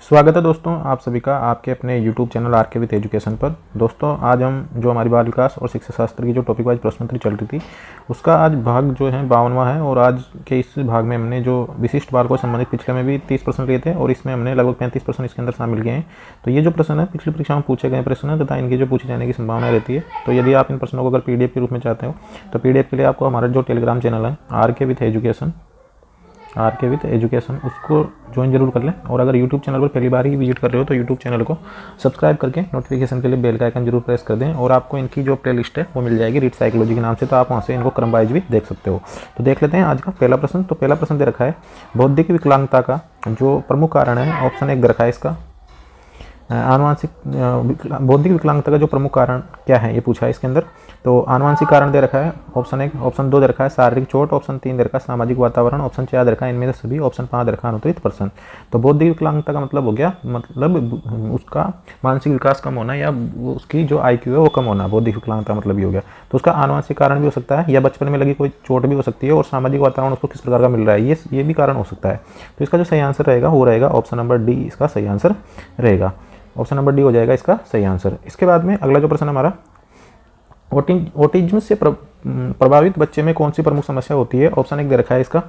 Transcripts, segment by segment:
स्वागत है दोस्तों आप सभी का आपके अपने YouTube चैनल आर के विथ एजुकेशन पर। दोस्तों आज हम जो हमारी बाल विकास और शिक्षा शास्त्र की जो टॉपिक वाइज प्रश्नोत्तरी चल रही थी उसका आज भाग जो है 52वां है। और आज के इस भाग में हमने जो विशिष्ट बाल को संबंधित पिछले में भी 30 प्रश्न लिए थे और इसमें हमने लगभग 35 प्रश्न इसके अंदर शामिल किए हैं। तो ये जो प्रश्न है पिछली परीक्षा में पूछे गए प्रश्न है तथा इनकी जो पूछे जाने की संभावना रहती है। तो यदि आप इन प्रश्नों को अगर PDF के रूप में चाहते हो तो PDF के लिए आपको हमारा जो टेलीग्राम चैनल है आर के विथ एजुकेशन उसको ज्वाइन जरूर कर लें। और अगर यूट्यूब चैनल पर पहली बार ही विजिट कर रहे हो तो यूट्यूब चैनल को सब्सक्राइब करके नोटिफिकेशन के लिए बेल का आइकन जरूर प्रेस कर दें। और आपको इनकी जो प्लेलिस्ट है वो मिल जाएगी रीड साइकोलॉजी के नाम से, तो आप वहाँ से इनको क्रम वाइज भी देख सकते हो। तो देख लेते हैं आज का पहला प्रश्न। तो पहला प्रश्न दे रखा है बौद्धिक विकलांगता का जो प्रमुख कारण है, ऑप्शन 1 दे रखा है इसका आनुवांशिक बौद्धिक विकलांगता का जो प्रमुख कारण क्या है ये पूछा है इसके अंदर। तो आनुवांशिक कारण दे रखा है ऑप्शन 1, ऑप्शन 2 दे रखा है शारीरिक चोट, ऑप्शन 3 दे रखा है सामाजिक वातावरण, ऑप्शन 4 दे रखा है इनमें से सभी, ऑप्शन 5 दे रखा है अनुत्तरित प्रश्न। तो बौद्धिक विकलांगता का मतलब हो गया मतलब उसका मानसिक विकास कम होना या उसकी जो IQ है वो कम होना, बौद्धिक विकलांगता मतलब ये हो गया। तो उसका आनुवांशिक कारण भी हो सकता है या बचपन में लगी कोई चोट भी हो सकती है और सामाजिक वातावरण उसको किस प्रकार का मिल रहा है ये भी कारण हो सकता है। तो इसका जो सही आंसर रहेगा वो रहेगा ऑप्शन नंबर डी, इसका सही आंसर रहेगा। ऑप्शन नंबर डी हो जाएगा इसका सही आंसर। इसके बाद में अगला जो प्रश्न हमारा ऑटिज्म से प्रभावित बच्चे में कौन सी प्रमुख समस्या होती है। ऑप्शन 1 दे रखा है इसका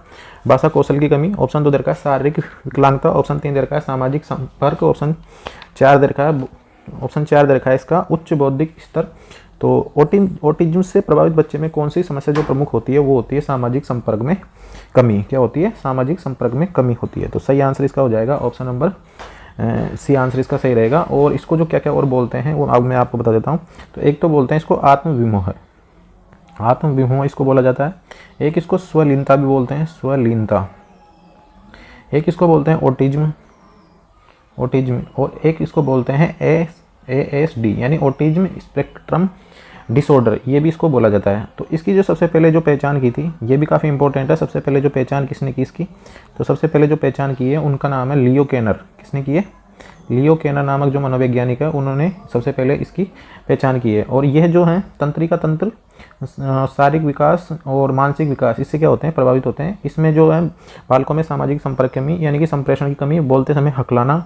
भाषा कौशल की कमी, ऑप्शन 2 दे रखा है शारीरिक विकलांगता, ऑप्शन 3 दे रखा है सामाजिक संपर्क, ऑप्शन 4 दे रखा है इसका उच्च बौद्धिक स्तर। तो ऑटिज्म से प्रभावित बच्चे में कौन सी समस्या जो प्रमुख होती है वो होती है सामाजिक संपर्क में कमी। क्या होती है? सामाजिक संपर्क में कमी होती है। तो सही आंसर इसका हो जाएगा ऑप्शन नंबर सी, आंसर इसका सही रहेगा। और इसको जो क्या क्या और बोलते हैं वो अब मैं आपको बता देता हूँ। तो एक तो बोलते हैं इसको आत्मविमोह इसको बोला जाता है। एक इसको स्वलीनता भी बोलते हैं, स्वलीनता। एक इसको बोलते हैं ऑटिज्म और एक इसको बोलते हैं ASD यानी ऑटिज्म स्पेक्ट्रम डिसऑर्डर, ये भी इसको बोला जाता है। तो इसकी जो सबसे पहले जो पहचान की थी ये भी काफ़ी इंपॉर्टेंट है। सबसे पहले जो पहचान किसने की इसकी, तो सबसे पहले जो पहचान की है उनका नाम है लियो केनर। किसने की है? लियो केनर नामक जो मनोवैज्ञानिक है उन्होंने सबसे पहले इसकी पहचान की है। और यह जो है तंत्रिका तंत्र, शारीरिक विकास और मानसिक विकास इससे क्या होते हैं? प्रभावित होते हैं। इसमें जो है बालकों में सामाजिक संपर्क कमी यानी कि संप्रेषण की कमी, बोलते समय हकलाना,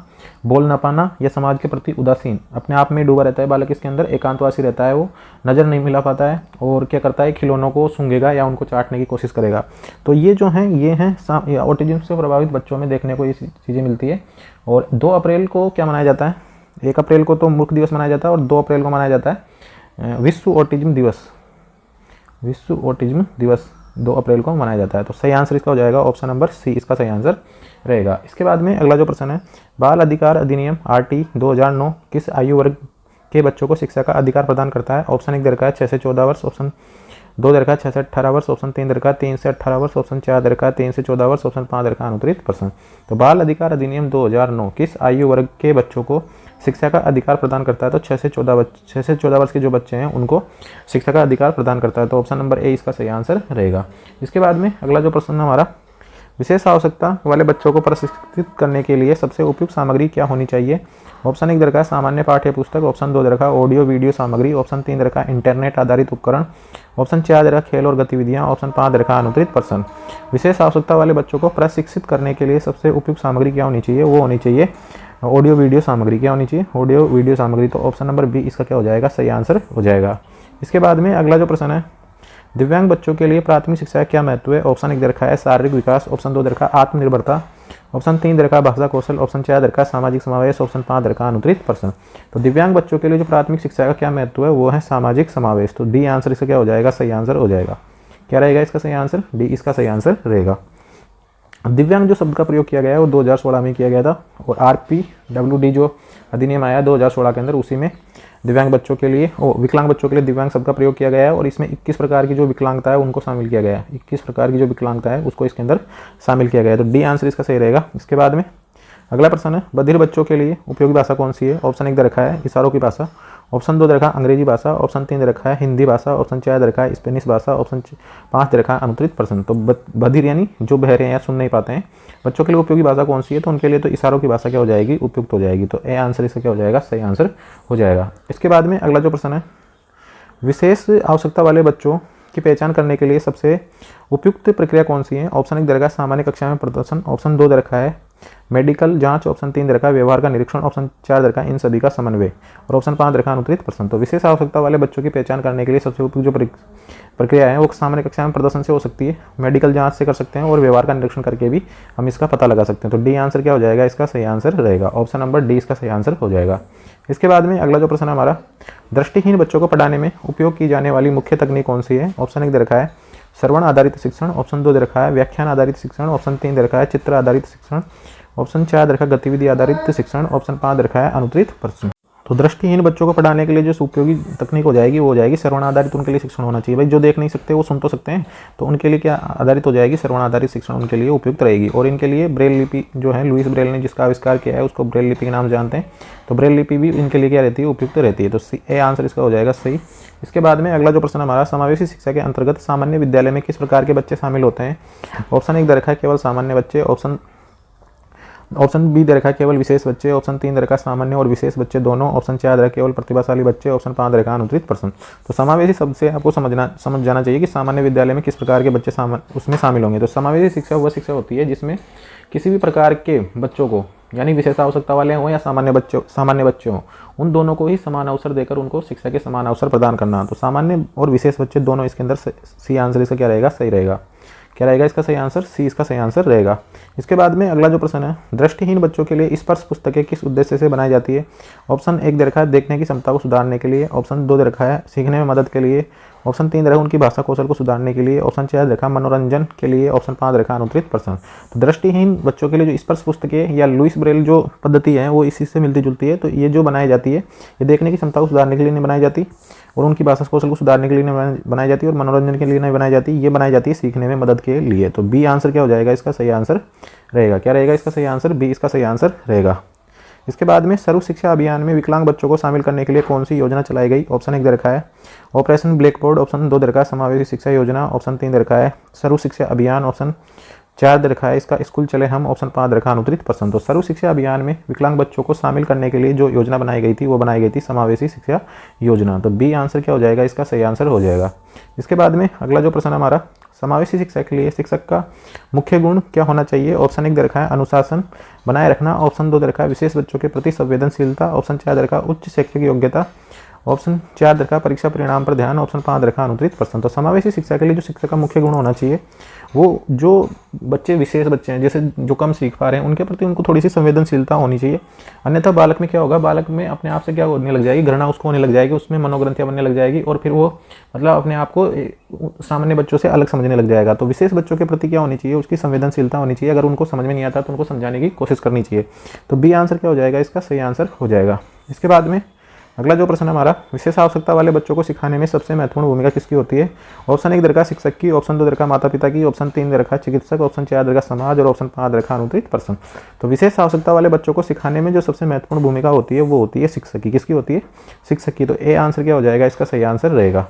बोल न पाना या समाज के प्रति उदासीन, अपने आप में डूबा रहता है बालक, इसके अंदर एकांतवासी रहता है, वो नज़र नहीं मिला पाता है और क्या करता है खिलौनों को सूंघेगा या उनको चाटने की कोशिश करेगा। तो ये जो हैं ये हैं ऑटिज्म से प्रभावित बच्चों में देखने को ये चीज़ें मिलती है। और 2 अप्रैल को क्या मनाया जाता है? 1 अप्रैल को तो मूर्ख दिवस मनाया जाता है और 2 अप्रैल को मनाया जाता है विश्व ऑटिज्म दिवस 2 अप्रैल को मनाया जाता है। तो सही आंसर इसका हो जाएगा ऑप्शन नंबर सी, इसका सही आंसर रहेगा। इसके बाद में अगला जो प्रश्न है बाल अधिकार अधिनियम RT 2009 किस आयु वर्ग के बच्चों को शिक्षा का अधिकार प्रदान करता है। ऑप्शन 1 दे रखा है 6 से 14 वर्ष, ऑप्शन 2 दे रखा है 6 से 18 वर्ष, ऑप्शन 3 दे रखा है 3 से 18 वर्ष, ऑप्शन 4 दे रखा है 3 से 14 वर्ष, ऑप्शन 5 दे रखा है अनुत्तरित प्रश्न। तो बाल अधिकार अधिनियम 2009 किस आयु वर्ग के बच्चों को शिक्षा का अधिकार प्रदान करता है? तो 6 से 14 वर्ष के जो बच्चे हैं उनको शिक्षा का अधिकार प्रदान करता है। तो ऑप्शन नंबर ए इसका सही आंसर रहेगा। इसके बाद में अगला जो प्रश्न हमारा विशेष आवश्यकता वाले बच्चों को प्रशिक्षित करने के लिए सबसे उपयुक्त सामग्री क्या होनी चाहिए। ऑप्शन 1 दे रखा है सामान्य पाठ्य पुस्तक, ऑप्शन 2 दे रखा है ऑडियो वीडियो सामग्री, ऑप्शन 3 दे रखा है इंटरनेट आधारित उपकरण, ऑप्शन 4 दे रखा है खेल और गतिविधियां, ऑप्शन 5 दे रखा है अनुत्तरित प्रश्न। विशेष आवश्यकता वाले बच्चों को प्रशिक्षित करने के लिए सबसे उपयुक्त सामग्री क्या होनी चाहिए? वो होनी चाहिए ऑडियो वीडियो सामग्री। क्या होनी चाहिए? ऑडियो वीडियो सामग्री। तो ऑप्शन नंबर बी इसका क्या हो जाएगा? सही आंसर हो जाएगा। इसके बाद में अगला जो प्रश्न है दिव्यांग बच्चों के लिए प्राथमिक शिक्षा का क्या महत्व है। ऑप्शन 1 दे रखा है शारीरिक विकास, ऑप्शन 2 दे रखा है आत्मनिर्भरता, ऑप्शन 3 दे रखा है भाषा कौशल, ऑप्शन 4 दे रखा है सामाजिक समावेश, ऑप्शन 5 दे रखा है अनुत्तरित प्रश्न। तो दिव्यांग बच्चों के लिए जो प्राथमिक शिक्षा का क्या महत्व है वो है सामाजिक समावेश। तो डी आंसर इसका क्या हो जाएगा? सही आंसर हो जाएगा। क्या रहेगा इसका सही आंसर? डी इसका सही आंसर रहेगा। दिव्यांग जो शब्द का प्रयोग किया गया है वो 2016 में किया गया था और RPWD जो अधिनियम आया 2016 के अंदर उसी में दिव्यांग बच्चों के लिए विकलांग बच्चों के लिए दिव्यांग शब्द का प्रयोग किया गया है। और इसमें 21 प्रकार की जो विकलांगता है उनको शामिल किया गया है। 21 प्रकार की जो विकलांगता है उसको इसके अंदर शामिल किया गया है। तो डी आंसर इसका सही रहेगा। इसके बाद में अगला प्रश्न है बधिर बच्चों के लिए उपयोगी भाषा कौन सी है। ऑप्शन 1 दे रखा है इशारों की भाषा, ऑप्शन 2 दे रखा है अंग्रेजी भाषा, ऑप्शन 3 दे रखा है हिंदी भाषा, ऑप्शन 4 दे रखा है स्पेनिश भाषा, ऑप्शन 5 दे रखा है अनुत्तरित प्रश्न। तो बधिर यानी जो बहरे हैं या सुन नहीं पाते हैं बच्चों के लिए उपयोगी भाषा कौन सी है? तो उनके लिए तो इशारों की भाषा क्या हो जाएगी? उपयुक्त हो जाएगी। तो ए आंसर इसका क्या हो जाएगा? सही आंसर हो जाएगा। इसके बाद में अगला जो प्रश्न है विशेष आवश्यकता वाले बच्चों की पहचान करने के लिए सबसे उपयुक्त प्रक्रिया कौन सी है। ऑप्शन 1 दे रखा है सामान्य कक्षा में प्रदर्शन, ऑप्शन 2 दे रखा है मेडिकल जांच, ऑप्शन 3 दे रखा है व्यवहार का निरीक्षण, ऑप्शन 4 दे रखा है इन सभी का समन्वय, और ऑप्शन 5 दे रखा है अनुत्तरित प्रश्न। तो विशेष आवश्यकता वाले बच्चों की पहचान करने के लिए सबसे उपयुक्त जो प्रक्रिया है वो सामान्य कक्षा में प्रदर्शन से हो सकती है, मेडिकल जांच से कर सकते हैं और व्यवहार का निरीक्षण करके भी हम इसका पता लगा सकते हैं। तो डी आंसर क्या हो जाएगा, इसका सही आंसर रहेगा, ऑप्शन नंबर डी इसका सही आंसर हो जाएगा। इसके बाद में अगला जो प्रश्न है हमारा, दृष्टिहीन बच्चों को पढ़ाने में उपयोग की जाने वाली मुख्य तकनीक कौन सी है। ऑप्शन 1 दे रखा है श्रवण आधारित शिक्षण, ऑप्शन 2 दे रखा है व्याख्यान आधारित शिक्षण, ऑप्शन 3 दे रखा है चित्र आधारित शिक्षण, ऑप्शन 4 दे रखा है गतिविधि आधारित शिक्षण, ऑप्शन 5 दे रखा है अनुत्तरित प्रश्न। तो दृष्टिहीन बच्चों को पढ़ाने के लिए जो उपयोगी तकनीक हो जाएगी वो हो जाएगी श्रवण आधारित, उनके लिए शिक्षण होना चाहिए। भाई जो देख नहीं सकते वो सुन तो सकते हैं, तो उनके लिए क्या आधारित हो जाएगी, श्रवण आधारित शिक्षण उनके लिए उपयुक्त रहेगी। और इनके लिए ब्रेल लिपि जो है लुईस ब्रेल ने जिसका आविष्कार किया है उसको ब्रेल लिपि के नाम जानते हैं, तो ब्रेल लिपि भी इनके लिए क्या रहती है, उपयुक्त रहती है। तो ए आंसर इसका हो जाएगा सही। इसके बाद में अगला जो प्रश्न हमारा, समावेशी शिक्षा के अंतर्गत सामान्य विद्यालय में किस प्रकार के बच्चे शामिल होते हैं। ऑप्शन 1 दे रखा है केवल सामान्य बच्चे, ऑप्शन बी दे रखा है केवल विशेष बच्चे, ऑप्शन 3 दे रखा है सामान्य और विशेष बच्चे दोनों, ऑप्शन 4 दे रखा है केवल प्रतिभाशाली बच्चे, ऑप्शन 5 दे रखा है अनुत्तरित प्रश्न। तो समावेशी शब्द से आपको समझ जाना चाहिए कि सामान्य विद्यालय में किस प्रकार के बच्चे उसमें शामिल होंगे। तो समावेशी शिक्षा वह शिक्षा होती है जिसमें किसी भी प्रकार के बच्चों को, यानी विशेष आवश्यकता वाले हों या सामान्य बच्चे हों, उन दोनों को ही समान अवसर देकर उनको शिक्षा के समान अवसर प्रदान करना। तो सामान्य और विशेष बच्चे दोनों इसके अंदर सी आंसर इसका क्या रहेगा, सही रहेगा। क्या रहेगा इसका सही आंसर, सी इसका सही आंसर रहेगा। इसके बाद में अगला जो प्रश्न है, दृष्टिहीन बच्चों के लिए स्पर्श पुस्तकें किस उद्देश्य से बनाई जाती है। ऑप्शन 1 दे रखा है देखने की क्षमता को सुधारने के लिए, ऑप्शन 2 दे रखा है सीखने में मदद के लिए, ऑप्शन 3 दे रखा है उनकी भाषा कौशल को सुधारने के लिए, ऑप्शन 4 दे रखा है मनोरंजन के लिए, ऑप्शन 5 दे रखा है अनुत्तरित प्रश्न। तो दृष्टिहीन बच्चों के लिए जो स्पर्श पुस्तकें या लुईस ब्रेल जो पद्धति है वो इसी से मिलती जुलती है। तो ये जो बनाई जाती है ये देखने की क्षमता को सुधारने के लिए नहीं बनाई जाती और उनकी भाषा कौशल को सुधारने के लिए नहीं बनाई जाती और मनोरंजन के लिए नहीं बनाई जाती, ये बनाई जाती है सीखने में मदद के लिए। तो बी आंसर क्या हो जाएगा, इसका सही आंसर रहेगा। क्या रहेगा इसका सही आंसर, बी इसका सही आंसर रहेगा। इसके बाद में सर्व शिक्षा अभियान में विकलांग बच्चों को शामिल करने के लिए कौन सी योजना चलाई गई। ऑप्शन 1 दे रखा है ऑपरेशन ब्लैक बोर्ड, ऑप्शन 2 दे रखा है समावेशी शिक्षा योजना, ऑप्शन 3 दे रखा है सर्व शिक्षा अभियान, ऑप्शन 4 दे रखा है इसका स्कूल चले हम, ऑप्शन 5 दे रखा है अनुत्तरित प्रश्न। तो सर्व शिक्षा अभियान में विकलांग बच्चों को शामिल करने के लिए जो योजना बनाई गई थी वो बनाई गई थी समावेशी शिक्षा योजना। तो बी आंसर क्या हो जाएगा, इसका सही आंसर हो जाएगा। इसके बाद में अगला जो प्रश्न हमारा, समावेशी शिक्षा के लिए शिक्षक का मुख्य गुण क्या होना चाहिए। ऑप्शन 1 दे रखा है अनुशासन बनाए रखना, ऑप्शन 2 दे रखा है विशेष बच्चों के प्रति संवेदनशीलता, ऑप्शन 4 दे रखा है उच्च शैक्षिक योग्यता, ऑप्शन 4 दे रखा है परीक्षा परिणाम पर ध्यान, ऑप्शन 5 दे रखा है अनुत्तरित प्रश्न। तो समावेशी शिक्षा के लिए जो शिक्षक का मुख्य गुण होना चाहिए वो जो बच्चे विशेष बच्चे हैं, जैसे जो कम सीख पा रहे हैं उनके प्रति उनको थोड़ी सी संवेदनशीलता होनी चाहिए। अन्यथा बालक में क्या होगा, बालक में अपने आप से क्या होने लग जाएगी, घृणा उसको होने लग जाएगी, उसमें मनोग्रंथियां बनने लग जाएगी और फिर वो मतलब अपने आप को सामान्य बच्चों से अलग समझने लग जाएगा। तो विशेष बच्चों के प्रति क्या होनी चाहिए, उसकी संवेदनशीलता होनी चाहिए। अगर उनको समझ में नहीं आता तो उनको समझाने की कोशिश करनी चाहिए। तो बी आंसर क्या हो जाएगा, इसका सही आंसर हो जाएगा। इसके बाद में अगला जो प्रश्न हमारा, विशेष आवश्यकता वाले बच्चों को सिखाने में सबसे महत्वपूर्ण भूमिका किसकी होती है। ऑप्शन 1 दे रखा है शिक्षक की, ऑप्शन 2 दे रखा है माता पिता की, ऑप्शन 3 दे रखा है चिकित्सक, ऑप्शन 4 दे रखा है समाज और ऑप्शन 5 दे रखा है अनुत्तरित प्रश्न। तो विशेष आवश्यकता वाले बच्चों को सिखाने में जो सबसे महत्वपूर्ण भूमिका होती है वो होती है शिक्षक की। किसकी होती है, शिक्षक की। तो ए आंसर क्या हो जाएगा, इसका सही आंसर रहेगा।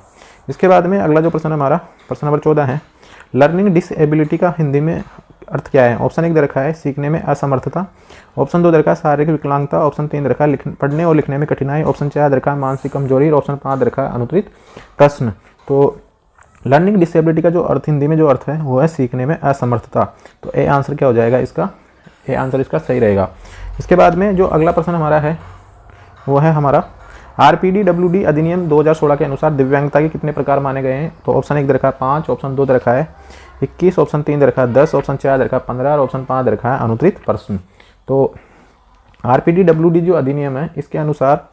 इसके बाद में अगला जो प्रश्न हमारा, प्रश्न नंबर 14 है, लर्निंग डिसएबिलिटी का हिंदी में अर्थ क्या है। ऑप्शन 1 दे रखा है सीखने में असमर्थता, ऑप्शन 2 दे रखा है शारीरिक विकलांगता, ऑप्शन 3 दे रखा है पढ़ने और लिखने में कठिनाई, ऑप्शन 4 दे रखा है मानसिक कमजोरी और ऑप्शन 5 दे रखा है अनुत्तरित प्रश्न। तो लर्निंग डिसेबिलिटी का जो अर्थ हिंदी में जो अर्थ है वो है सीखने में असमर्थता। तो ए आंसर क्या हो जाएगा, इसका ए आंसर इसका सही रहेगा। इसके बाद में जो अगला प्रश्न हमारा है वो है हमारा, RPDWD अधिनियम 2016 के अनुसार दिव्यांगता के कितने प्रकार माने गए हैं। तो ऑप्शन 1 दे रखा है 5, ऑप्शन 2 दे रखा है 21, ऑप्शन 3 दे रखा है 10, ऑप्शन 4 दे रखा है 15 और ऑप्शन 5 दे रखा है अनुत्तरित प्रश्न। तो RPDWD जो अधिनियम है इसके अनुसार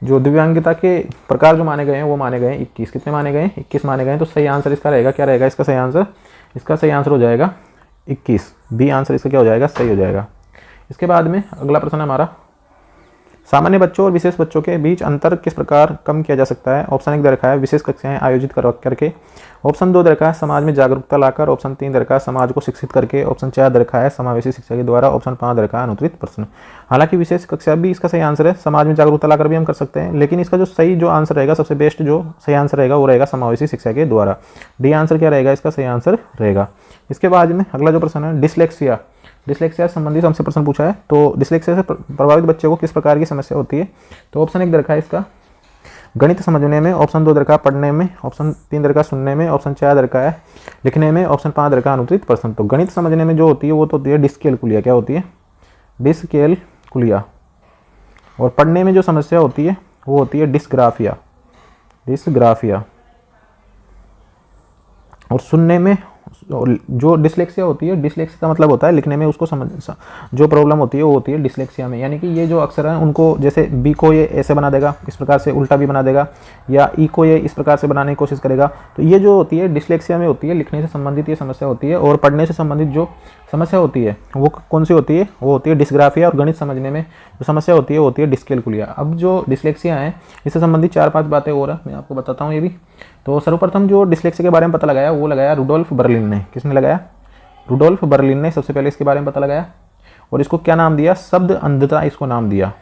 जो दिव्यांगता के प्रकार जो माने गए हैं वो माने गए हैं 21। कितने माने गए हैं, 21 माने गए हैं। तो सही आंसर इसका रहेगा, क्या रहेगा इसका सही आंसर, इसका सही आंसर हो जाएगा 21। बी आंसर इसका क्या हो जाएगा, सही हो जाएगा। इसके बाद में अगला प्रश्न हमारा, सामान्य बच्चों और विशेष बच्चों के बीच अंतर किस प्रकार कम किया जा सकता है। ऑप्शन 1 दे रखा है विशेष कक्षाएं आयोजित करके, ऑप्शन 2 दे रखा है समाज में जागरूकता लाकर, ऑप्शन 3 दे रखा है समाज को शिक्षित करके, ऑप्शन 4 दे रखा है समावेशी शिक्षा के द्वारा, ऑप्शन 5 दे रखा है अनुत्तरित प्रश्न। हालांकि विशेष कक्षा भी इसका सही आंसर है, समाज में जागरूकता लाकर भी हम कर सकते हैं, लेकिन इसका जो सही जो आंसर रहेगा, सबसे बेस्ट जो सही आंसर रहेगा वो रहेगा समावेशी शिक्षा के द्वारा। डी आंसर क्या रहेगा, इसका सही आंसर रहेगा। इसके बाद में अगला जो प्रश्न है, डिसलेक्सिया संबंधित हमसे प्रश्न पूछा है। तो डिसलेक्सिया से प्रभावित बच्चे को किस प्रकार की समस्या होती है। तो ऑप्शन 1 दे रखा है इसका गणित समझने में, ऑप्शन 2 दे रखा है पढ़ने में, ऑप्शन 3 दे रखा है सुनने में, ऑप्शन 4 दे रखा है लिखने में, ऑप्शन 5 दे रखा है अनुत्तरित प्रश्न। तो गणित समझने में जो होती है वो तो होती है डिस्कैल्कुलिया, क्या होती है डिसकैलकुलिया। और पढ़ने में जो समस्या होती है वो होती है डिस्ग्राफिया, डिस्ग्राफिया। और सुनने में जो डिसलेक्सिया होती है, डिसलेक्सिया का मतलब होता है लिखने में उसको समझ जो प्रॉब्लम होती है वो होती है डिसलेक्सिया में। यानी कि ये जो अक्षर हैं उनको जैसे बी को ये ऐसे बना देगा, इस प्रकार से उल्टा भी बना देगा, या ई को ये इस प्रकार से बनाने की कोशिश करेगा। तो ये जो होती है डिसलेक्सिया में होती है, लिखने से संबंधित ये समस्या होती है। और पढ़ने से संबंधित जो समस्या होती है वो कौन सी होती है, वो होती है डिस्ग्राफिया। और गणित समझने में जो समस्या होती है वो होती है डिस्कैलकुलिया। अब जो डिसलेक्सिया है इससे संबंधित 4-5 बातें और मैं आपको बताता हूँ ये भी। तो सर्वप्रथम जो डिसलेक्सिया के बारे में पता लगाया वो लगाया रुडोल्फ बर्लिन ने। किसने लगाया? रुडोल्फ बर्लिन ने सबसे पहले इसके बारे में पता लगाया। और इसको क्या नाम दिया? शब्द अंधता इसको नाम दिया।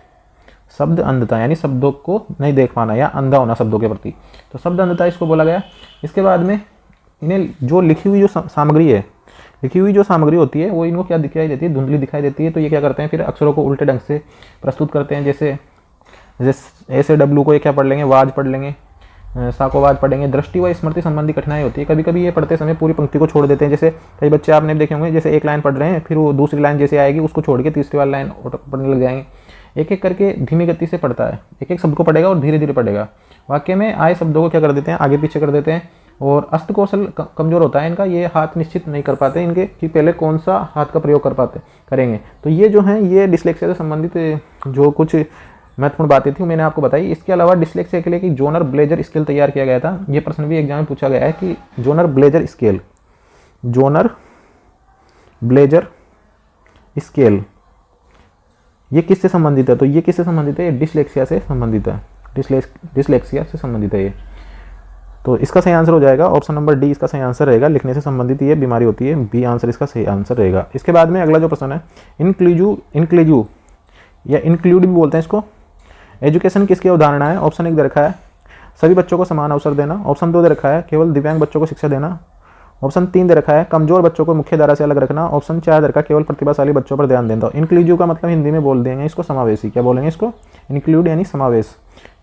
शब्द अंधता यानी शब्दों को नहीं देख पाना या अंधा होना शब्दों के प्रति, तो शब्द अंधता इसको बोला गया। इसके बाद में इन्हें जो लिखी हुई जो सामग्री है, लिखी हुई जो सामग्री होती है वो इनको क्या दिखाई देती है? धुंधली दिखाई देती है। तो ये क्या करते हैं फिर अक्षरों को उल्टे ढंग से प्रस्तुत करते हैं। जैसे ऐसे डब्लू को ये क्या पढ़ लेंगे? वाज पढ़ लेंगे, सा को वाज पढ़ेंगे। दृष्टि व स्मृति संबंधी कठिनाई होती है। कभी कभी ये पढ़ते समय पूरी पंक्ति को छोड़ देते हैं। जैसे कई बच्चे आपने देखे होंगे, जैसे एक लाइन पढ़ रहे हैं फिर वो दूसरी लाइन जैसे आएगी उसको छोड़ के तीसरी वाली लाइन पढ़ने लग जाएंगे। एक एक करके धीमी गति से पढ़ता है, एक एक शब्द को पढ़ेगा और धीरे धीरे पढ़ेगा। वाक्य में आए शब्दों को क्या कर देते हैं? आगे पीछे कर देते हैं। और अस्त कौशल कमजोर होता है इनका, ये हाथ निश्चित नहीं कर पाते इनके कि पहले कौन सा हाथ का प्रयोग करेंगे। तो ये जो है ये डिसलेक्सिया से संबंधित जो कुछ महत्वपूर्ण बातें थी मैंने आपको बताई। इसके अलावा डिसलेक्सिया के लिए कि जोनर ब्लेजर स्केल तैयार किया गया था। ये प्रश्न भी एग्जाम में पूछा गया है कि genre blazer scale, genre blazer scale ये किससे संबंधित है? तो ये किससे संबंधित है? डिसलेक्सिया से संबंधित है, डिसलेक्सिया से संबंधित है ये। तो इसका सही आंसर हो जाएगा ऑप्शन नंबर डी, इसका सही आंसर रहेगा। लिखने से संबंधित ये बीमारी होती है, बी आंसर इसका सही आंसर रहेगा। इसके बाद में अगला जो प्रश्न है इंक्लूजिव या इंक्लूड भी बोलते हैं इसको, एजुकेशन किसकी अवधारणा है? ऑप्शन 1 दे रखा है सभी बच्चों को समान अवसर देना। ऑप्शन 2 दे रखा है केवल दिव्यांग बच्चों को शिक्षा देना। ऑप्शन 3 दे रखा है कमजोर बच्चों को मुख्य धारा से अलग रखना। ऑप्शन 4 दे रखा है केवल प्रतिभाशाली बच्चों पर ध्यान देना। इंक्लूजिव का मतलब हिंदी में बोल देंगे इसको समावेशी। क्या बोलेंगे इसको? इंक्लूड यानी समावेश।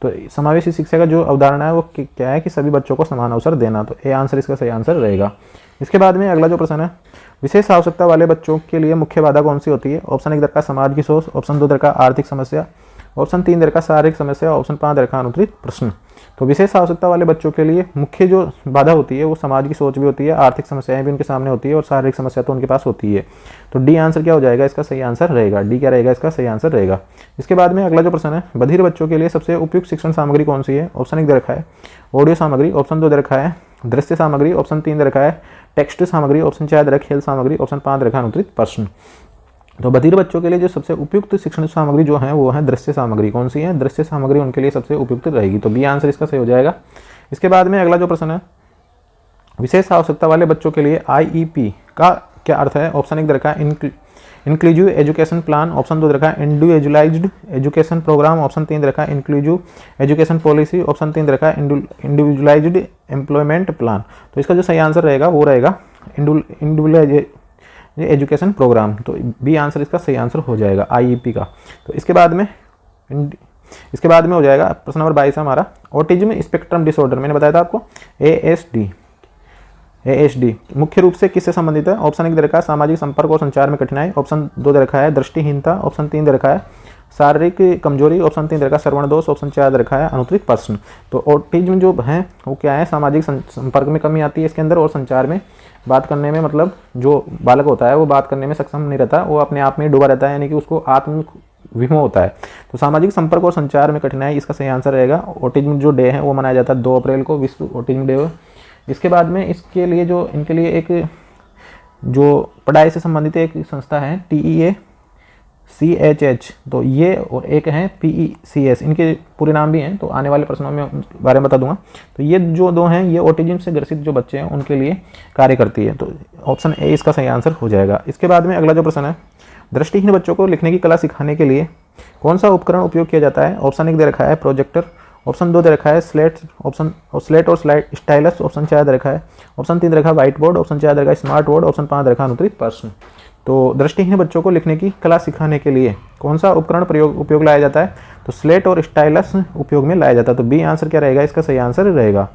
तो समावेशी शिक्षा का जो अवधारणा है वो क्या है कि सभी बच्चों को समान अवसर देना। तो ए आंसर इसका सही आंसर रहेगा। इसके बाद में अगला जो प्रश्न है विशेष आवश्यकता वाले बच्चों के लिए मुख्य बाधा कौन सी होती है? ऑप्शन 1 दे रखा समाज की सोच। ऑप्शन 2 दे रखा आर्थिक समस्या। ऑप्शन 3 दे रखा शारीरिक समस्या। ऑप्शन 5 दे रखा अनुत्तरित प्रश्न। तो विशेष आवश्यकता वाले बच्चों के लिए मुख्य जो बाधा होती है वो समाज की सोच भी होती है, आर्थिक समस्याएं भी उनके सामने होती है और शारीरिक समस्या तो उनके पास होती है। तो डी आंसर क्या हो जाएगा? इसका सही आंसर रहेगा। डी क्या रहेगा? इसका सही आंसर रहेगा। इसके बाद में अगला जो प्रश्न है बधिर बच्चों के लिए सबसे उपयुक्त शिक्षण सामग्री कौन सी है? ऑप्शन 1 दे रखा है ऑडियो सामग्री। ऑप्शन 2 दे रखा है दृश्य सामग्री। ऑप्शन 3 दे रखा है टेक्स्ट सामग्री। ऑप्शन 4 दे रखा है खेल सामग्री। ऑप्शन 5 दे रखा है अनुत्तरित प्रश्न। तो बधिर बच्चों के लिए जो सबसे उपयुक्त शिक्षण सामग्री जो है वो है दृश्य सामग्री। कौन सी है? दृश्य सामग्री उनके लिए सबसे उपयुक्त रहेगी। तो बी आंसर इसका सही हो जाएगा। इसके बाद में अगला जो प्रश्न है विशेष आवश्यकता वाले बच्चों के लिए IEP का क्या अर्थ है? ऑप्शन 1 दे रखा है इंक्लूसिव एजुकेशन प्लान। ऑप्शन 2 दे रखा है इंडिविजुअलाइज्ड एजुकेशन प्रोग्राम। ऑप्शन 3 दे रखा है इंक्लूसिव एजुकेशन पॉलिसी। ऑप्शन 3 दे रखा है इंडिविजुअलाइज्ड एम्प्लॉयमेंट प्लान। तो इसका जो सही आंसर रहेगा वो रहेगा इंडिविजुअलाइज्ड एजुकेशन प्रोग्राम। तो बी आंसर इसका सही आंसर हो जाएगा IEP का। तो इसके बाद में हो जाएगा प्रश्न नंबर 22 हमारा ऑटिज्म स्पेक्ट्रम डिसऑर्डर। मैंने बताया था आपको ASD मुख्य रूप से किससे संबंधित है? ऑप्शन 1 दे रखा है सामाजिक संपर्क और संचार में कठिनाई। ऑप्शन 2 दे रखा है दृष्टिहीनता। ऑप्शन 3 दे रखा है शारीरिक कमजोरी। ऑप्शन 3 दे रखा है श्रवण दोष। ऑप्शन 4 दे रखा है अनुत्तरित प्रश्न। तो ऑटिज्म जो है वो क्या है? सामाजिक संपर्क में कमी आती है इसके अंदर और संचार में बात करने में, मतलब जो बालक होता है वो बात करने में सक्षम नहीं रहता, वो अपने आप में डूबा रहता है, यानी कि उसको आत्म विमोह होता है। तो सामाजिक संपर्क और संचार में कठिनाई इसका सही आंसर रहेगा। ऑटिज्म जो डे है वो मनाया जाता है 2 अप्रैल को, विश्व ऑटिज्म डे। इसके बाद में इसके लिए जो इनके लिए एक जो पढ़ाई से संबंधित एक संस्था है TEACHH, तो ये और एक है PECS, इनके पूरे नाम भी हैं। तो आने वाले प्रश्नों में बारे में बता दूंगा। तो ये जो 2 हैं ये ऑटिज्म से ग्रसित जो बच्चे हैं उनके लिए कार्य करती है। तो ऑप्शन ए इसका सही आंसर हो जाएगा। इसके बाद में अगला जो प्रश्न है दृष्टिहीन बच्चों को लिखने की कला सिखाने के लिए कौन सा उपकरण उपयोग किया जाता है? ऑप्शन 1 दे रखा है प्रोजेक्टर। ऑप्शन 2 दे रखा है स्लेट और स्टाइलस। ऑप्शन 4 दे रखा है ऑप्शन 3 दे रखा है व्हाइट बोर्ड। ऑप्शन 4 दे रखा है स्मार्ट बोर्ड। ऑप्शन 5 दे रखा है अनुत्तरित प्रश्न। तो दृष्टिहीन बच्चों को लिखने की कला सिखाने के लिए कौन सा उपकरण उपयोग लाया जाता है? तो स्लेट और स्टाइलस उपयोग में लाया जाता है। तो बी आंसर क्या रहेगा? इसका सही आंसर रहेगा।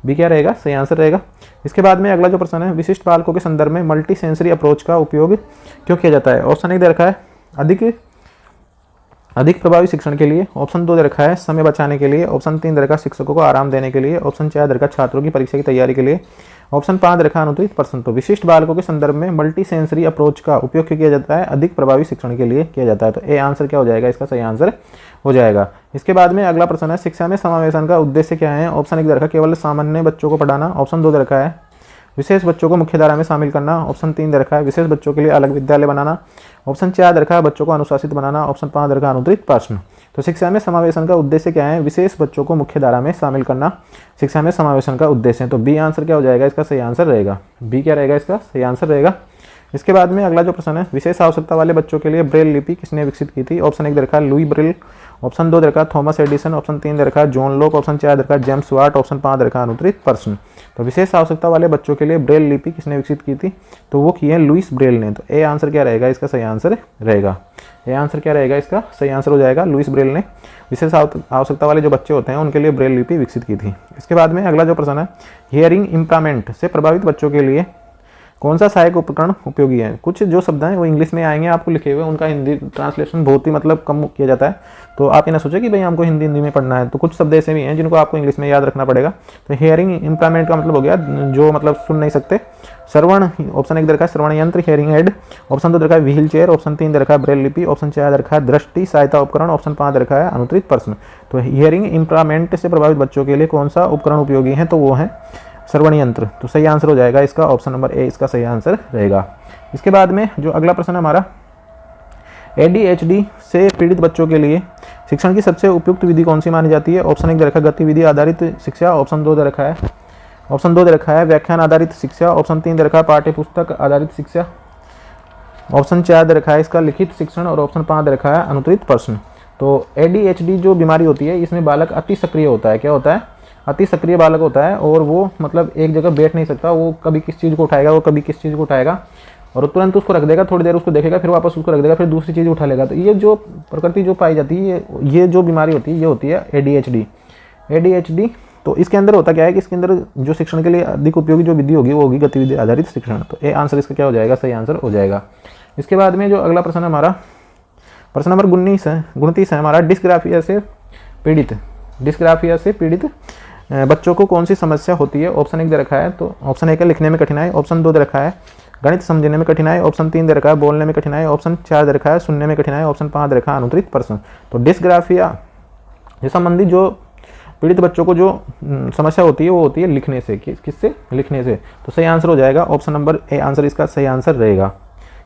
बी क्या रहेगा? सही आंसर रहेगा। इसके बाद में अगला जो प्रश्न है विशिष्ट बालकों के संदर्भ में मल्टी सेंसरी अप्रोच का उपयोग क्यों किया जाता है? ऑप्शन 1 दे रखा है अधिक अधिक प्रभावी शिक्षण के लिए। ऑप्शन 2 दे रखा है समय बचाने के लिए। ऑप्शन 3 दे रखा है शिक्षकों को आराम देने के लिए। ऑप्शन 4 दे रखा है छात्रों की परीक्षा की तैयारी के लिए। ऑप्शन 5 दे रखा है अनुत्तरित प्रश्न। तो विशिष्ट बालकों के संदर्भ में मल्टी सेंसरी अप्रोच का उपयोग क्यों किया जाता है? अधिक प्रभावी शिक्षण के लिए किया जाता है। तो ए आंसर क्या हो जाएगा? इसका सही आंसर हो जाएगा। इसके बाद में अगला प्रश्न है, शिक्षा में समावेशन का उद्देश्य क्या है? ऑप्शन 1 दे रखा है केवल सामान्य बच्चों को पढ़ाना। ऑप्शन 2 दे रखा है विशेष बच्चों को मुख्य धारा में शामिल करना। ऑप्शन 3 दे रखा है विशेष बच्चों के लिए अलग विद्यालय बनाना। ऑप्शन 4 दे रखा है बच्चों को अनुशासित बनाना। ऑप्शन 5 दे रखा है अनुत्तरित प्रश्न। तो शिक्षा में समावेशन का उद्देश्य क्या है? विशेष बच्चों को मुख्य धारा में शामिल करना शिक्षा में समावेशन का उद्देश्य है। तो बी आंसर क्या हो जाएगा? इसका सही आंसर रहेगा। बी क्या रहेगा? इसका सही आंसर रहेगा। इसके बाद में अगला जो प्रश्न है, विशेष आवश्यकता वाले बच्चों के लिए ब्रेल लिपि किसने विकसित की थी? ऑप्शन 1 दे रखा है लुई ब्रेल। ऑप्शन 2 दे रखा है थॉमस एडिसन। ऑप्शन 3 दे रखा है जॉन लॉक। ऑप्शन 4 दे रखा है जेम्स वाट। ऑप्शन 5 दे रखा है अनुत्तरित प्रश्न। तो विशेष आवश्यकता वाले बच्चों के लिए ब्रेल लिपि किसने विकसित की थी? तो वो की है लुईस ब्रेल ने। तो ए आंसर क्या रहेगा? इसका सही आंसर रहेगा। ए आंसर क्या रहेगा? इसका सही आंसर हो जाएगा लुईस ब्रेल ने विशेष आवश्यकता वाले जो बच्चे होते हैं उनके लिए ब्रेल लिपि विकसित की थी। इसके बाद में अगला जो प्रश्न है, हियरिंग इम्प्रूवमेंट से प्रभावित बच्चों के लिए कौन सा सहायक उपकरण उपयोगी है? कुछ जो शब्द हैं वो इंग्लिश में आएंगे आपको लिखे हुए, उनका हिंदी ट्रांसलेशन बहुत ही मतलब कम किया जाता है। तो आप ये ना सोचें कि भाई हमको हिंदी में पढ़ना है। तो कुछ शब्द ऐसे भी हैं जिनको आपको इंग्लिश में याद रखना पड़ेगा। तो हियरिंग इम्प्रूवमेंट का मतलब हो गया जो मतलब सुन नहीं सकते। श्रवण, ऑप्शन 1 दे रखा है श्रवण यंत्र हियरिंग एड। ऑप्शन 2 दे रखा है व्हील चेयर। ऑप्शन 3 दे रखा है ब्रेल लिपि। ऑप्शन 4 दे रखा है दृष्टि सहायता उपकरण। ऑप्शन 5 दे रखा है अनुत्तरित प्रश्न। तो हियरिंग इम्प्रूवमेंट से प्रभावित बच्चों के लिए कौन सा उपकरण उपयोगी है? तो वो है श्रवण यंत्र। तो सही आंसर हो जाएगा इसका ऑप्शन नंबर ए, इसका सही आंसर रहेगा। इसके बाद में जो अगला प्रश्न है हमारा, ADHD से पीड़ित बच्चों के लिए शिक्षण की सबसे उपयुक्त विधि कौन सी मानी जाती है? ऑप्शन 1 दे रखा है गतिविधि आधारित शिक्षा। ऑप्शन 2 दे रखा है व्याख्यान आधारित शिक्षा। ऑप्शन 3 दे रखा है पाठ्य पुस्तक आधारित शिक्षा। ऑप्शन 4 दे रखा है इसका लिखित शिक्षण। और ऑप्शन 5 दे रखा है अनुत्तरित प्रश्न। तो ADHD जो बीमारी होती है इसमें बालक अति सक्रिय होता है। क्या होता है? अति सक्रिय बालक होता है और वो मतलब एक जगह बैठ नहीं सकता। वो कभी किस चीज़ को उठाएगा, वो कभी किस चीज़ को उठाएगा और तुरंत उसको रख देगा, थोड़ी देर उसको देखेगा, फिर वापस उसको रख देगा, फिर दूसरी चीज़ उठा लेगा। तो ये जो प्रकृति जो पाई जाती है, ये जो बीमारी होती है ये होती है ADHD। तो इसके अंदर होता क्या है कि इसके अंदर जो शिक्षण के लिए अधिक उपयोगी जो विधि होगी वो होगी गतिविधि आधारित शिक्षण। तो ए आंसर इसका क्या हो जाएगा? सही आंसर हो जाएगा। इसके बाद में जो अगला प्रश्न है हमारा, प्रश्न नंबर 29 है हमारा, डिस्ग्राफिया से पीड़ित बच्चों को कौन सी समस्या होती है? ऑप्शन 1 दे रखा है, तो ऑप्शन 1 है लिखने में कठिनाई। ऑप्शन 2 दे रखा है गणित समझने में कठिनाई। ऑप्शन 3 दे रखा है बोलने में कठिनाई। ऑप्शन 4 दे रखा है सुनने में कठिनाई। ऑप्शन 5 दे रखा है अनुत्तरित प्रश्न। तो डिस्ग्राफिया से संबंधित जो पीड़ित बच्चों को जो समस्या होती है वो होती है लिखने से। किससे? लिखने से। तो सही आंसर हो जाएगा ऑप्शन नंबर ए, आंसर इसका सही आंसर रहेगा।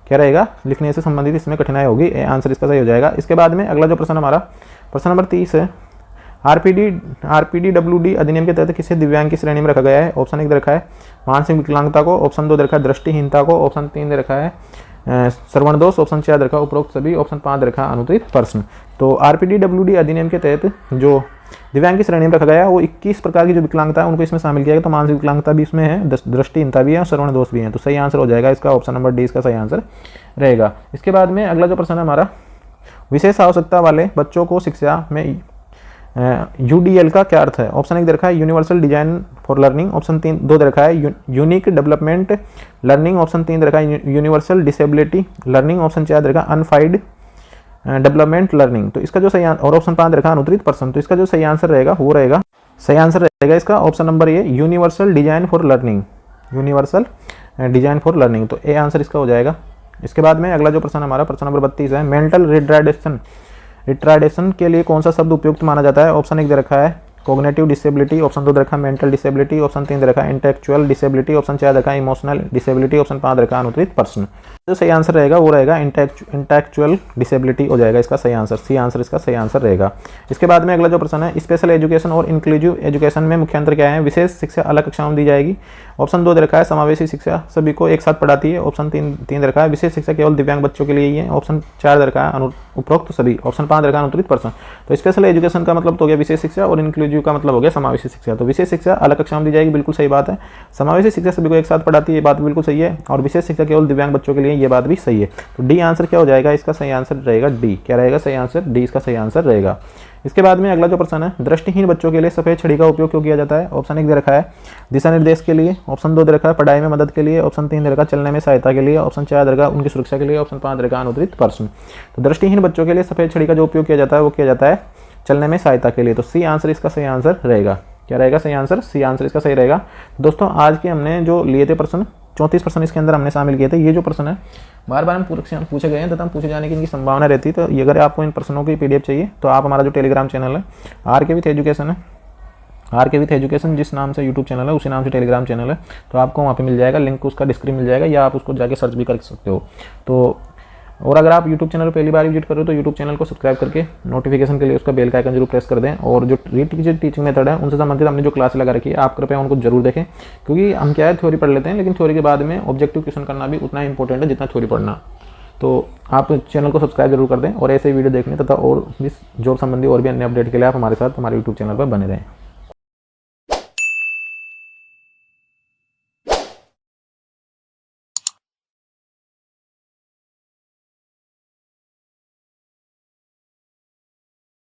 क्या रहेगा? लिखने से संबंधित इसमें कठिनाई होगी। ए आंसर इसका सही हो जाएगा। इसके बाद में अगला जो प्रश्न हमारा, प्रश्न नंबर 30 है, RPDWD अधिनियम के तहत किसे दिव्यांग की श्रेणी में रखा गया है? ऑप्शन 1 दे रखा है मानसिक विकलांगता को। ऑप्शन 2 दे रखा है दृष्टिहीनता को। ऑप्शन 3 दे रखा है श्रवण दोष। ऑप्शन 4 दे रखा है उपरोक्त सभी। ऑप्शन 5 दे रखा है अनुत्तरित प्रश्न। तो RPDWD अधिनियम के तहत जो दिव्यांग की श्रेणी में रखा गया है वो 21 प्रकार की जो विकलांगता है उनको इसमें शामिल किया गया। तो मानसिक विकलांगता भी इसमें है, दृष्टिहीनता भी है, श्रवण दोष भी है। तो सही आंसर हो जाएगा इसका ऑप्शन नंबर डी, इसका सही आंसर रहेगा। इसके बाद में अगला जो प्रश्न है हमारा, विशेष आवश्यकता वाले बच्चों को शिक्षा में UDL का क्या अर्थ है? ऑप्शन 1 दे रखा है universal design for learning. Option 2 दे रखा है यूनिक डेवलपमेंट लर्निंग। ऑप्शन 3 दे रखा है यूनिवर्सल डिसेबिलिटी लर्निंग। ऑप्शन 4 दे रखा है अनफाइड डेवलपमेंट लर्निंग। तो इसका जो सही और ऑप्शन 5 दे रखा है अनुत्तरित प्रश्न। तो इसका जो सही आंसर रहेगा वो रहेगा, सही आंसर रहेगा इसका option number A, universal design for learning. Universal design for learning. तो ए आंसर इसका हो जाएगा। इसके बाद में अगला जो प्रश्न हमारा, प्रश्न नंबर 32 है, मेंटल रिटार्डेशन के लिए कौन सा शब्द उपयुक्त माना जाता है? ऑप्शन 1 दे रखा है कॉग्निटिव डिसेबिलिटी। ऑप्शन 2 दे रखा है मेंटल डिसेबिलिटी। ऑप्शन 3 दे रखा है इंटेलेक्चुअल डिसेबिलिटी। ऑप्शन 4 दे रखा है इमोशनल डिसेबिलिटी। ऑप्शन 5 दे रखा है अनुत्तरित प्रश्न। जो सही आंसर रहेगा वो रहेगा इंटेलेक्चुअल डिसेबिलिटी हो जाएगा इसका सही आंसर। सी आंसर इसका सही आंसर रहेगा। इसके बाद में अगला जो प्रश्न है, स्पेशल एजुकेशन और इंक्लूसिव एजुकेशन में मुख्य अंतर क्या है? विशेष शिक्षा अलग कक्षाओं में दी जाएगी। ऑप्शन 2 दे रखा है समावेशी शिक्षा सभी को एक साथ पढ़ाती है। ऑप्शन 3 दे रखा है विशेष शिक्षा केवल दिव्यांग बच्चों के लिए ही है। ऑप्शन 4 दे रखा है उपरोक्त सभी। ऑप्शन 5 दे रखा है अनुत्तरित प्रश्न। तो स्पेशल एजुकेशन का मतलब तो हो गया विशेष शिक्षा और इंक्लूसिव का मतलब हो गया समावेशी शिक्षा। तो विशेष शिक्षा अलग कक्षा में दी जाएगी, बिल्कुल सही बात है। समावेशी शिक्षा सभी को एक साथ पढ़ाती है, ये बात बिल्कुल सही है। और विशेष शिक्षा केवल दिव्यांग बच्चों के लिए, ये बात भी सही है। तो डी आंसर क्या हो जाएगा? इसका सही आंसर रहेगा डी। क्या रहेगा सही आंसर? डी इसका सही आंसर रहेगा। इसके बाद में अगला जो प्रश्न है, दृष्टिहीन बच्चों के लिए सफ़ेद छड़ी का उपयोग क्यों किया जाता है। ऑप्शन 1 दे रखा है दिशा निर्देश के लिए, ऑप्शन 2 दे रखा है पढ़ाई में मदद के लिए, ऑप्शन 3 दे रखा है चलने में सहायता के लिए, ऑप्शन 4 दे रखा है उनकी सुरक्षा के लिए, ऑप्शन 5 दे रखा है अनुत्तरित प्रश्न। तो दृष्टिहीन बच्चों के लिए सफ़ेद छड़ी का जो उपयोग किया जाता है वो किया जाता है चलने में सहायता के लिए। तो सी आंसर इसका सही आंसर रहेगा। क्या रहेगा सही आंसर? सी आंसर इसका सही रहेगा। दोस्तों आज के हमने जो लिए थे प्रश्न 34 प्रश्न इसके अंदर हमने शामिल किए थे। ये जो प्रश्न है बार बार हम पूछे गए हैं तथा पूछे जाने की इनकी संभावना रहती है। तो ये अगर आपको इन प्रश्नों की PDF चाहिए तो आप हमारा जो टेलीग्राम चैनल है RK विथ एजुकेशन है, RK विथ एजुकेशन जिस नाम से यूट्यूब चैनल है उसी नाम से टेलीग्राम चैनल है, तो आपको वहाँ पे मिल जाएगा लिंक, उसका डिस्क्रिप्शन मिल जाएगा या आप उसको जाके सर्च भी कर सकते हो। तो और अगर आप YouTube चैनल पर पहली बार विजिट कर रहे हो तो YouTube चैनल को सब्सक्राइब करके नोटिफिकेशन के लिए उसका बेल का आइकन जरूर प्रेस कर दें। और जो टीचिंग मेथड है उनसे संबंधित हमने जो क्लास लगा रखी है आप कृपया उनको जरूर देखें, क्योंकि हम क्या है थ्योरी पढ़ लेते हैं लेकिन थ्योरी के बाद में ऑब्जेक्टिव क्वेश्चन करना भी उतना इंपॉर्टेंट है जितना थ्योरी पढ़ना। तो आप चैनल को सब्सक्राइब जरूर कर दें और ऐसे वीडियो देखने तथा और इस जॉब संबंधी और भी अन्य अपडेट के लिए आप हमारे साथ हमारे YouTube चैनल पर बने रहें।